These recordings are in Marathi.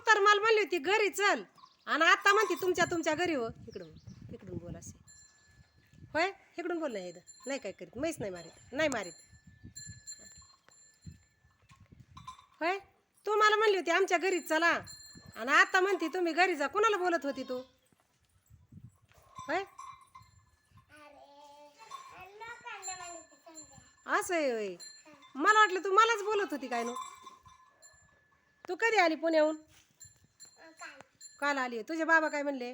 तर मला म्हणली होती घरी चल आणि आता म्हणते तुमच्या घरी हो. इकडून बोल असे. होय इकडून बोल नाही नाही काय करीत मैच नाही मारीत होय. तू मला म्हणली होती आमच्या घरी चला आणि आता म्हणते तुम्ही घरी जा. कुणाला बोलत होती तू होय. असं आहे होय. मला वाटलं तू मलाच बोलत होती काय नो. तू कधी आली पुण्याहून. काल आली. तुझे बाबा काय म्हणले.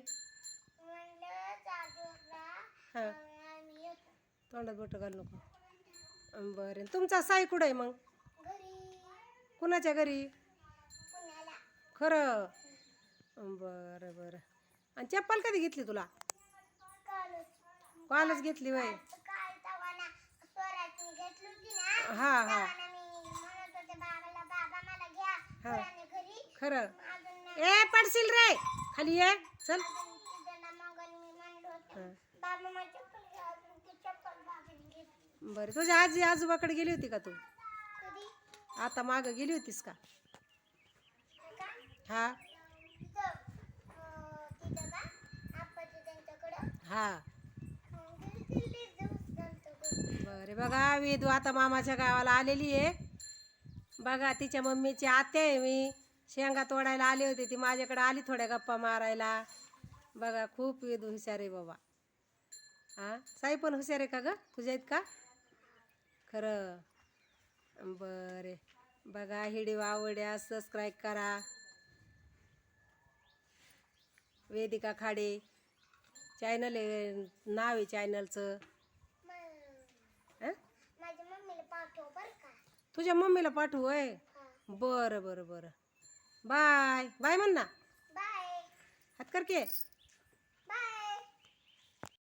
हा तोंडात बोट घाल नको. बरं तुमचा साई कुठं आहे मग. कुणाच्या घरी. खरं. बरं बरं. आणि चप्पल कधी घेतली तुला. कालच घेतली वय. हा हा हा खरं. ए पडशील रे खाली ये चल. बरं तुझ्या आजी आजोबाकडे गेली होती का तू. आता माग गेली होतीस का. हा हा बरे. बघा वेदू आता मामाच्या गावाला आलेली आहे. बघा तिच्या मम्मीची आत्या आहे. मी शेंगा तोडायला आले होते. ती माझ्याकडे आली थोड्या गप्पा मारायला. बघा खूप वेदू हुशार आहे बाबा. हा साई पण हुशार आहे का ग तुझ्या आहेत का. खरं. बरे. बघा व्हिडिओ आवडल्यास सबस्क्राईब करा. वेदिका खाडे चॅनल आहे. नाव आहे चॅनलचं. तुझ्या मम्मीला पाठवू होय. बरं बरं बरं. बाय बाय म्हण ना. हात कर की.